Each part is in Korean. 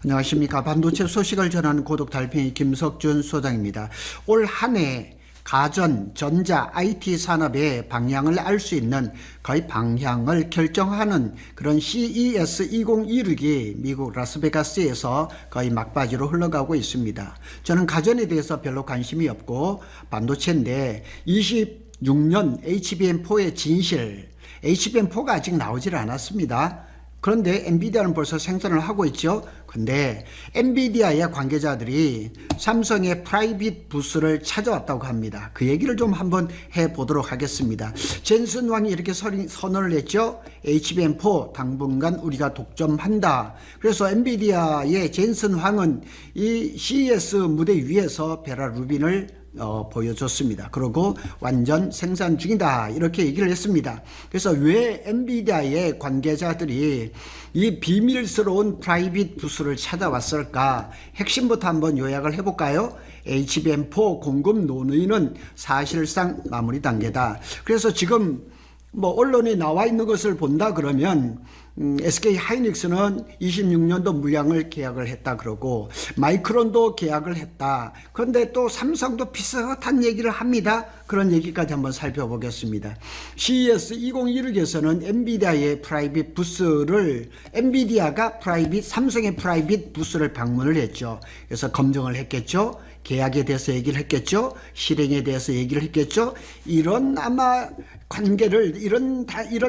안녕하십니까. 반도체 소식을 전하는 고독 달팽이 김석준 소장입니다. 올 한 해 가전, 전자, IT 산업의 방향을 알 수 있는 거의 방향을 결정하는 그런 CES 2016이 미국 라스베가스에서 거의 막바지로 흘러가고 있습니다. 저는 가전에 대해서 별로 관심이 없고 반도체인데 26년 HBM4의 진실, HBM4가 아직 나오질 않았습니다. 그런데 엔비디아는 벌써 생산을 하고 있죠. 근데 엔비디아의 관계자들이 삼성의 프라이빗 부스를 찾아왔다고 합니다. 그 얘기를 좀 한번 해보도록 하겠습니다. 젠슨 왕이 이렇게 선언을 했죠. HBM4 당분간 우리가 독점한다. 그래서 엔비디아의 젠슨 왕은 이 CES 무대 위에서 베라 루빈을 보여줬습니다. 그리고 완전 생산 중이다 이렇게 얘기를 했습니다. 그래서 왜 엔비디아의 관계자들이 이 비밀스러운 프라이빗 부스를 찾아왔을까? 핵심부터 한번 요약을 해볼까요? HBM4 공급 논의는 사실상 마무리 단계다. 그래서 지금 언론에 나와 있는 것을 본다 그러면 SK 하이닉스는 26년도 물량을 계약을 했다 그러고 마이크론도 계약을 했다. 그런데 또 삼성도 비슷한 얘기를 합니다. 그런 얘기까지 한번 살펴보겠습니다. CES 2016에서는 엔비디아의 프라이빗 부스를 엔비디아가 삼성의 프라이빗 부스를 방문을 했죠. 그래서 검증을 했겠죠. 계약에 대해서 얘기를 했겠죠. 실행에 대해서 얘기를 했겠죠. 이런 아마 관계를 이런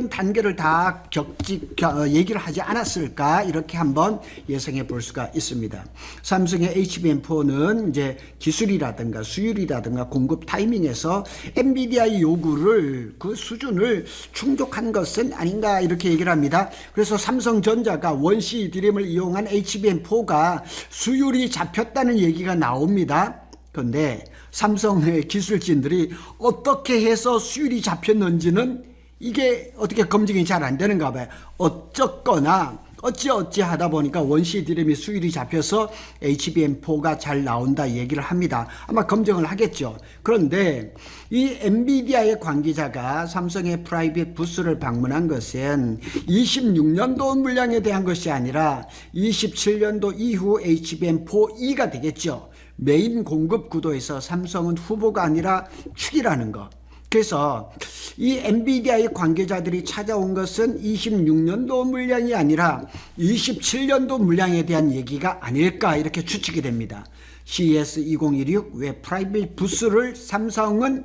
단계를 다 얘기를 하지 않았을까 이렇게 한번 예상해 볼 수가 있습니다. 삼성의 HBM4는 이제 기술이라든가 수율이라든가 공급 타이밍에서 엔비디아의 요구를 그 수준을 충족한 것은 아닌가 이렇게 얘기를 합니다. 그래서 삼성전자가 원시 DRAM을 이용한 HBM4가 수율이 잡혔다는 얘기가 나옵니다. 그런데 삼성의 기술진들이 어떻게 해서 수율이 잡혔는지는 이게 어떻게 검증이 잘 안 되는가 봐요. 어쨌거나 어찌 하다 보니까 원시 DRAM이 수율이 잡혀서 HBM4가 잘 나온다 얘기를 합니다. 아마 검증을 하겠죠. 그런데 이 엔비디아의 관계자가 삼성의 프라이빗 부스를 방문한 것은 26년도 물량에 대한 것이 아니라 27년도 이후 HBM4E가 되겠죠. 메인 공급 구도에서 삼성은 후보가 아니라 축이라는 것. 그래서 이 엔비디아의 관계자들이 찾아온 것은 26년도 물량이 아니라 27년도 물량에 대한 얘기가 아닐까 이렇게 추측이 됩니다. CES 2016 왜 프라이빗 부스를 삼성은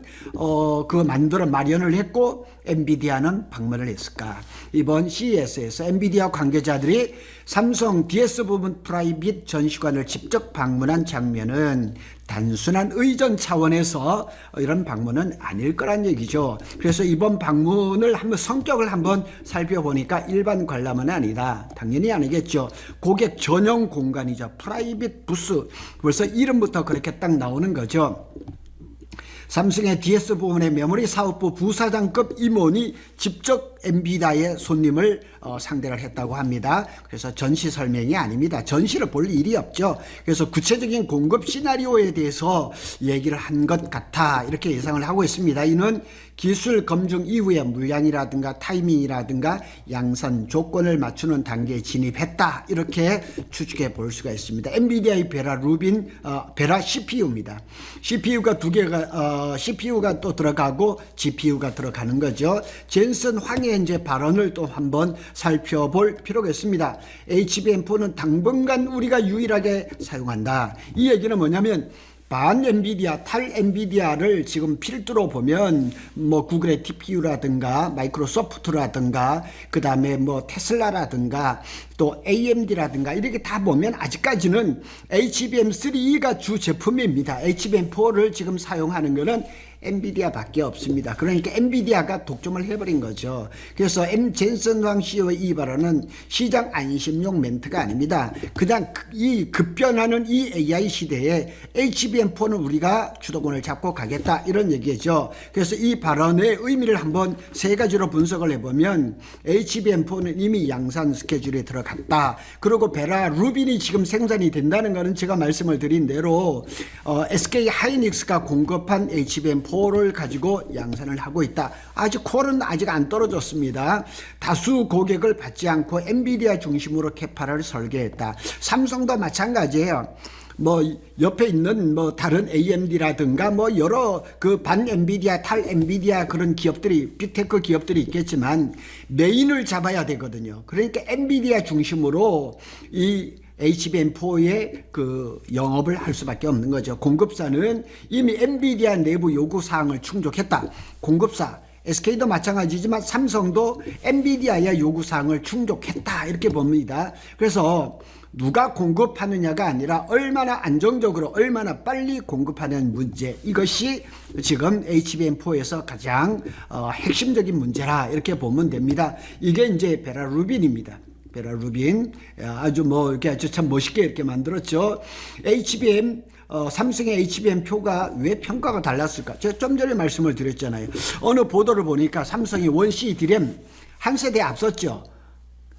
만들어 마련을 했고 엔비디아는 방문을 했을까? 이번 CES에서 엔비디아 관계자들이 삼성 DS 부분 프라이빗 전시관을 직접 방문한 장면은 단순한 의전 차원에서 이런 방문은 아닐 거란 얘기죠. 그래서 이번 방문을 성격을 한번 살펴보니까 일반 관람은 아니다. 당연히 아니겠죠. 고객 전용 공간이죠. 프라이빗 부스. 벌써 이름부터 그렇게 딱 나오는 거죠. 삼성의 DS 부문의 메모리 사업부 부사장급 임원이 직접 엔비디아의 손님을 상대를 했다고 합니다. 그래서 전시 설명이 아닙니다. 전시를 볼 일이 없죠. 그래서 구체적인 공급 시나리오에 대해서 얘기를 한 것 같아 이렇게 예상을 하고 있습니다. 이는 기술 검증 이후에 물량이라든가 타이밍이라든가 양산 조건을 맞추는 단계에 진입했다 이렇게 추측해 볼 수가 있습니다. 엔비디아의 베라 CPU입니다. CPU가 두 개가 CPU가 또 들어가고 GPU가 들어가는 거죠. 젠슨 황의 이제 발언을 또 한번 살펴볼 필요가 있습니다. HBM4는 당분간 우리가 유일하게 사용한다. 이 얘기는 뭐냐면 반 엔비디아, 탈 엔비디아를 지금 필두로 보면 구글의 TPU라든가 마이크로소프트라든가 그 다음에 테슬라라든가 또 AMD라든가 이렇게 다 보면 아직까지는 HBM3가 주 제품입니다. HBM4를 지금 사용하는 거는 엔비디아 밖에 없습니다. 그러니까 엔비디아가 독점을 해버린 거죠. 그래서 젠슨 황 CEO의 이 발언은 시장 안심용 멘트가 아닙니다. 그냥 이 급변하는 이 AI 시대에 HBM4는 우리가 주도권을 잡고 가겠다 이런 얘기죠. 그래서 이 발언의 의미를 한번 세 가지로 분석을 해보면 HBM4는 이미 양산 스케줄에 들어갔다. 그리고 베라 루빈이 지금 생산이 된다는 것은 제가 말씀을 드린 대로 SK 하이닉스가 공급한 HBM4 HBM4를 가지고 양산을 하고 있다. 아직 콜은 아직 안 떨어졌습니다. 다수 고객을 받지 않고 엔비디아 중심으로 캐파를 설계했다. 삼성도 마찬가지예요. 뭐 옆에 있는 뭐 다른 AMD라든가 뭐 여러 그 반 엔비디아, 탈 엔비디아 그런 기업들이 빅테크 기업들이 있겠지만 메인을 잡아야 되거든요. 그러니까 엔비디아 중심으로 이 HBM4의 그 영업을 할 수밖에 없는 거죠. 공급사는 이미 엔비디아 내부 요구 사항을 충족했다. 공급사 SK도 마찬가지지만 삼성도 엔비디아의 요구 사항을 충족했다 이렇게 봅니다. 그래서 누가 공급하느냐가 아니라 얼마나 안정적으로 얼마나 빨리 공급하는 문제, 이것이 지금 HBM4에서 가장 핵심적인 문제라 이렇게 보면 됩니다. 이게 이제 베라 루빈입니다. 베라 루빈 아주 뭐 이렇게 아주 참 멋있게 이렇게 만들었죠. 삼성의 HBM4가 왜 평가가 달랐을까? 제가 좀 전에 말씀을 드렸잖아요. 어느 보도를 보니까 삼성이 원C 디램 한 세대 앞섰죠.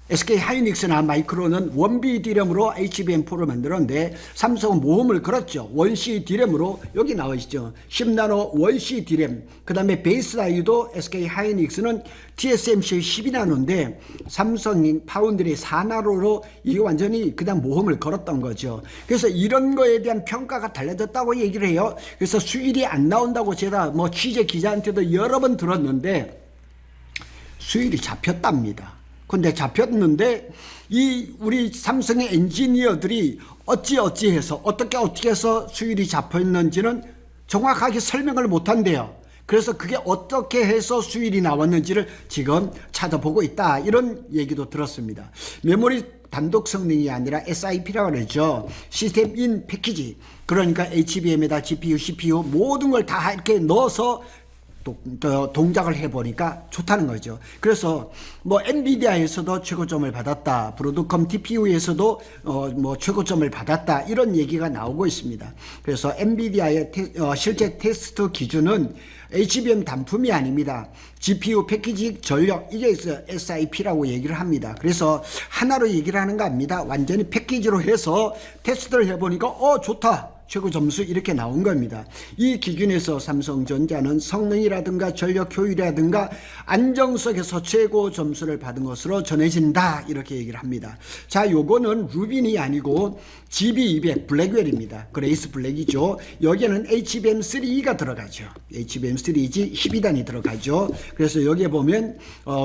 SK 하이닉스나 마이크론은 원B 디램으로 HBM4를 만들었는데 삼성은 모험을 걸었죠. 원C 디램으로 여기 나와 있죠. 10나노 원C 디램. 그 다음에 베이스 아이도 SK 하이닉스는 TSMC 12나노인데 삼성 파운드리 4나노로 이게 완전히 그냥 모험을 걸었던 거죠. 그래서 이런 거에 대한 평가가 달라졌다고 얘기를 해요. 그래서 수율이 안 나온다고 제가 뭐 취재 기자한테도 여러 번 들었는데 수율이 잡혔답니다. 근데 잡혔는데 이 우리 삼성의 엔지니어들이 어찌해서 어떻게 해서 수율이 잡혔는지는 정확하게 설명을 못한대요. 그래서 그게 어떻게 해서 수율이 나왔는지를 지금 찾아보고 있다 이런 얘기도 들었습니다. 메모리 단독 성능이 아니라 SIP라고 그러죠. 시스템 인 패키지, 그러니까 HBM에다 GPU, CPU 모든 걸 다 이렇게 넣어서 동작을 해보니까 좋다는 거죠. 그래서 뭐 엔비디아에서도 최고점을 받았다, 브로드컴 TPU에서도 뭐 최고점을 받았다 이런 얘기가 나오고 있습니다. 그래서 엔비디아의 실제 테스트 기준은 HBM 단품이 아닙니다. GPU 패키지 전력, 이게 SIP라고 얘기를 합니다. 그래서 하나로 얘기를 하는 거 아닙니다. 완전히 패키지로 해서 테스트를 해보니까 좋다, 최고 점수 이렇게 나온 겁니다. 이 기준에서 삼성전자는 성능이라든가 전력 효율이라든가 안정성에서 최고 점수를 받은 것으로 전해진다 이렇게 얘기를 합니다. 자, 요거는 루빈이 아니고 GB200 블랙웰입니다. 그레이스 블랙이죠. 여기에는 HBM3가 들어가죠. HBM3G 12단이 들어가죠. 그래서 여기에 보면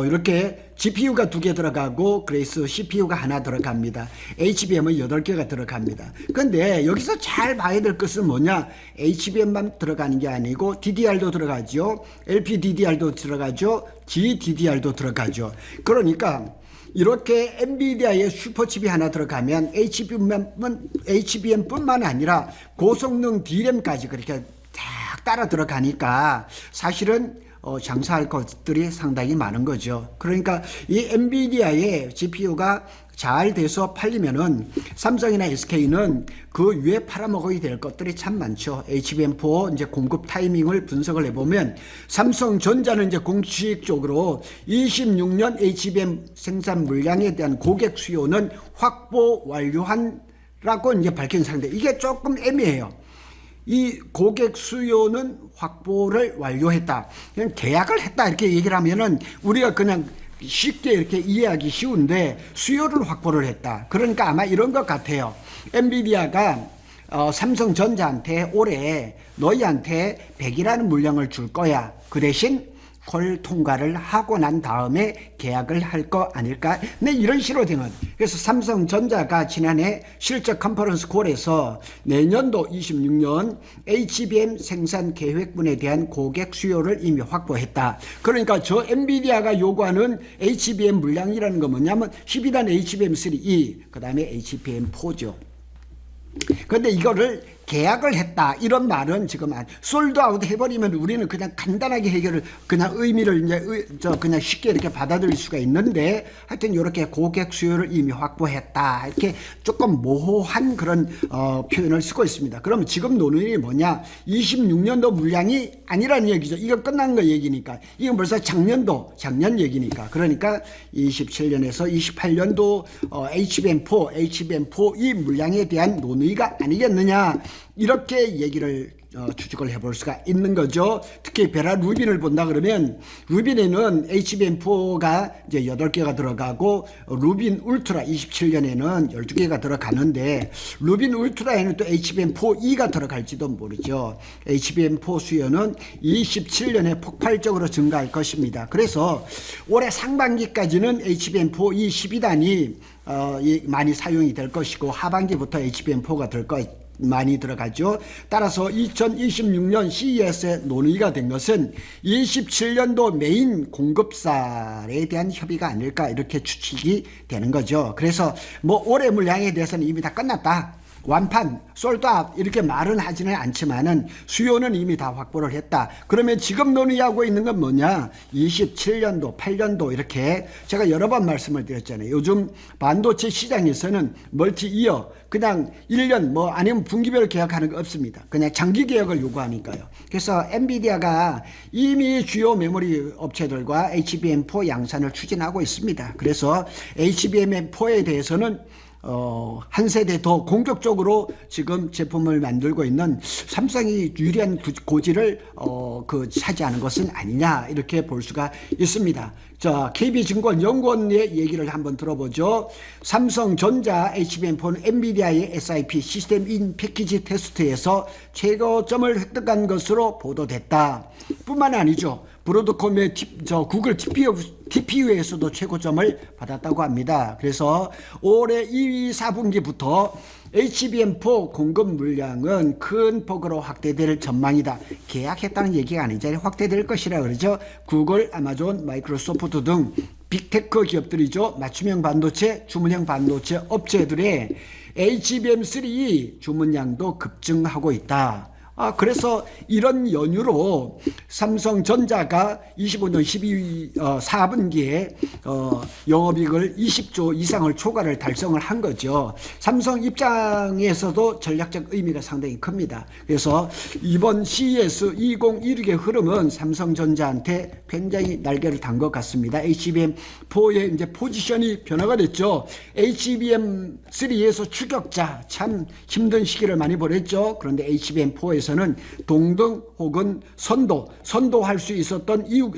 이렇게 GPU가 2개 들어가고 그레이스 CPU가 하나 들어갑니다. HBM은 8개가 들어갑니다. 근데 여기서 잘 봐야 될 것은 뭐냐? HBM만 들어가는 게 아니고 DDR도 들어가죠. LPDDR도 들어가죠. GDDR도 들어가죠. 그러니까 이렇게 엔비디아의 슈퍼칩이 하나 들어가면 HBM뿐만 아니라 고성능 D램까지 그렇게 딱 따라 들어가니까 사실은 장사할 것들이 상당히 많은 거죠. 그러니까 이 엔비디아의 GPU가 잘 돼서 팔리면은 삼성이나 SK는 그 위에 팔아먹어야 될 것들이 참 많죠. HBM4 이제 공급 타이밍을 분석을 해보면 삼성전자는 이제 공식적으로 26년 HBM 생산 물량에 대한 고객 수요는 확보 완료한라고 이제 밝힌 상태. 이게 조금 애매해요. 이 고객 수요는 확보를 완료했다, 그냥 계약을 했다 이렇게 얘기를 하면은 우리가 그냥 쉽게 이렇게 이해하기 쉬운데 수요를 확보를 했다. 그러니까 아마 이런 것 같아요. 엔비디아가 삼성전자한테 올해 너희한테 100이라는 물량을 줄 거야. 그 대신 콜 통과를 하고 난 다음에 계약을 할 거 아닐까? 네, 이런 식으로 되면. 그래서 삼성전자가 지난해 실적 컨퍼런스 콜에서 내년도 26년 HBM 생산 계획분에 대한 고객 수요를 이미 확보했다. 그러니까 저 엔비디아가 요구하는 HBM 물량이라는 건 뭐냐면 12단 HBM3E, 그 다음에 HBM4죠. 그런데 이거를 계약을 했다 이런 말은 지금 솔드아웃 해버리면 우리는 그냥 간단하게 해결을 그냥 의미를 이제 그냥 쉽게 이렇게 받아들일 수가 있는데, 하여튼 이렇게 고객 수요를 이미 확보했다 이렇게 조금 모호한 그런 표현을 쓰고 있습니다. 그러면 지금 논의는 뭐냐? 26년도 물량이 아니라는 얘기죠. 이거 끝난 거 얘기니까. 이건 벌써 작년 얘기니까. 그러니까 27년에서 28년도 HBM4 이 물량에 대한 논의가 아니겠느냐. 이렇게 얘기를 추측을 해볼 수가 있는 거죠. 특히 베라 루빈을 본다 그러면 루빈에는 HBM4가 이제 8개가 들어가고 루빈 울트라 27년에는 12개가 들어가는데 루빈 울트라에는 또 HBM4E가 들어갈지도 모르죠. HBM4 수요는 27년에 폭발적으로 증가할 것입니다. 그래서 올해 상반기까지는 HBM4E 12단이 많이 사용이 될 것이고 하반기부터 HBM4가 많이 들어가죠. 따라서 2026년 CES에 논의가 된 것은 27년도 메인 공급사에 대한 협의가 아닐까 이렇게 추측이 되는 거죠. 그래서 뭐 올해 물량에 대해서는 이미 다 끝났다. 완판, 솔드아웃 이렇게 말은 하지는 않지만은 수요는 이미 다 확보를 했다. 그러면 지금 논의하고 있는 건 뭐냐? 27년도, 8년도 이렇게 제가 여러 번 말씀을 드렸잖아요. 요즘 반도체 시장에서는 멀티 이어 그냥 1년 뭐 아니면 분기별 계약하는 거 없습니다. 그냥 장기 계약을 요구하니까요. 그래서 엔비디아가 이미 주요 메모리 업체들과 HBM4 양산을 추진하고 있습니다. 그래서 HBM4에 대해서는 한 세대 더 공격적으로 지금 제품을 만들고 있는 삼성이 유리한 고지를 차지하는 것은 아니냐 이렇게 볼 수가 있습니다. 자, KB증권 연구원의 얘기를 한번 들어보죠. 삼성전자 HBM4는 엔비디아의 SIP 시스템 인 패키지 테스트에서 최고점을 획득한 것으로 보도됐다. 뿐만 아니죠. 브로드콤의 구글 TPU에서도 최고점을 받았다고 합니다. 그래서 올해 2, 4분기부터 HBM4 공급 물량은 큰 폭으로 확대될 전망이다. 계약했다는 얘기가 아니잖아요. 확대될 것이라 그러죠. 구글, 아마존, 마이크로소프트 등 빅테크 기업들이죠. 맞춤형 반도체, 주문형 반도체 업체들의 HBM3 주문량도 급증하고 있다. 그래서 이런 연유로 삼성전자가 25년 4분기에 영업이익을 20조 이상을 초과를 달성을 한 거죠. 삼성 입장에서도 전략적 의미가 상당히 큽니다. 그래서 이번 CES 2016의 흐름은 삼성전자한테 굉장히 날개를 단 것 같습니다. HBM4의 이제 포지션이 변화가 됐죠. HBM3에서 추격자 참 힘든 시기를 많이 보냈죠. 그런데 HBM4에서 는 동등 혹은 선도할 수 있었던 이유,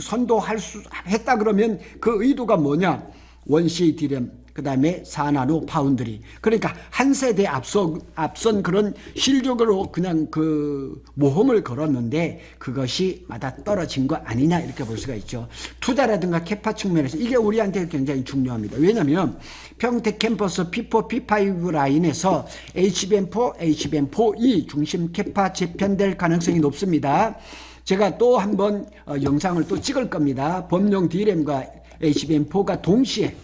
했다 그러면 그 의도가 뭐냐? 원시 디램, 그 다음에 4나노 파운드리. 그러니까 한 세대 앞선 그런 실적으로 그냥 그 모험을 걸었는데 그것이 마다 떨어진 거 아니냐 이렇게 볼 수가 있죠. 투자라든가 캐파 측면에서 이게 우리한테 굉장히 중요합니다. 왜냐하면 평택 캠퍼스 P4, P5 라인에서 HBM4, HBM4E 중심 캐파 재편될 가능성이 높습니다. 제가 또 한번 영상을 또 찍을 겁니다. 범용 D램과 HBM4가 동시에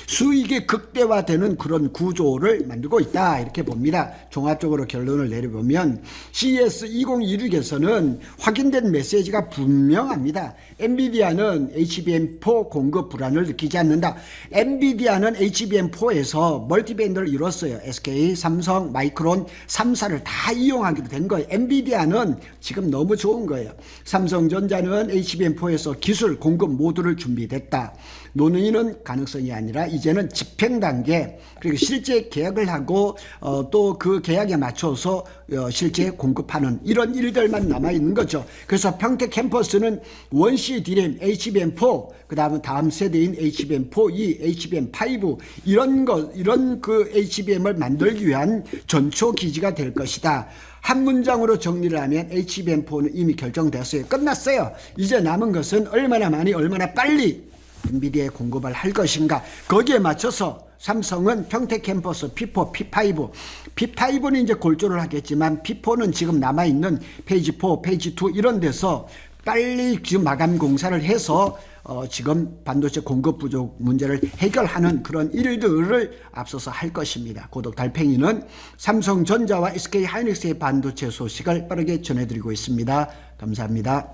수익이 극대화되는 그런 구조를 만들고 있다 이렇게 봅니다. 종합적으로 결론을 내려보면 CES 2016에서는 확인된 메시지가 분명합니다. 엔비디아는 HBM4 공급 불안을 느끼지 않는다. 엔비디아는 HBM4에서 멀티밴드를 이뤘어요. SK, 삼성, 마이크론 3사를 다 이용하기로 된 거예요. 엔비디아는 지금 너무 좋은 거예요. 삼성전자는 HBM4에서 기술 공급 모두를 준비됐다. 논의는 가능성이 아니라 이제는 집행 단계 그리고 실제 계약을 하고 또 그 계약에 맞춰서 실제 공급하는 이런 일들만 남아있는 거죠. 그래서 평택 캠퍼스는 원시 디램 HBM4 그다음에 다음 세대인 HBM4E, HBM5 이런 그 HBM을 만들기 위한 전초 기지가 될 것이다. 한 문장으로 정리를 하면 HBM4는 이미 결정됐어요. 끝났어요. 이제 남은 것은 얼마나 많이 얼마나 빨리 엔비디아에 공급을 할 것인가. 거기에 맞춰서 삼성은 평택 캠퍼스 P4, P5. P5는 이제 골조를 하겠지만 P4는 지금 남아있는 페이지 4, 페이지 2 이런 데서 빨리 지금 마감 공사를 해서 지금 반도체 공급 부족 문제를 해결하는 그런 일들을 앞서서 할 것입니다. 고독 달팽이는 삼성전자와 SK 하이닉스의 반도체 소식을 빠르게 전해드리고 있습니다. 감사합니다.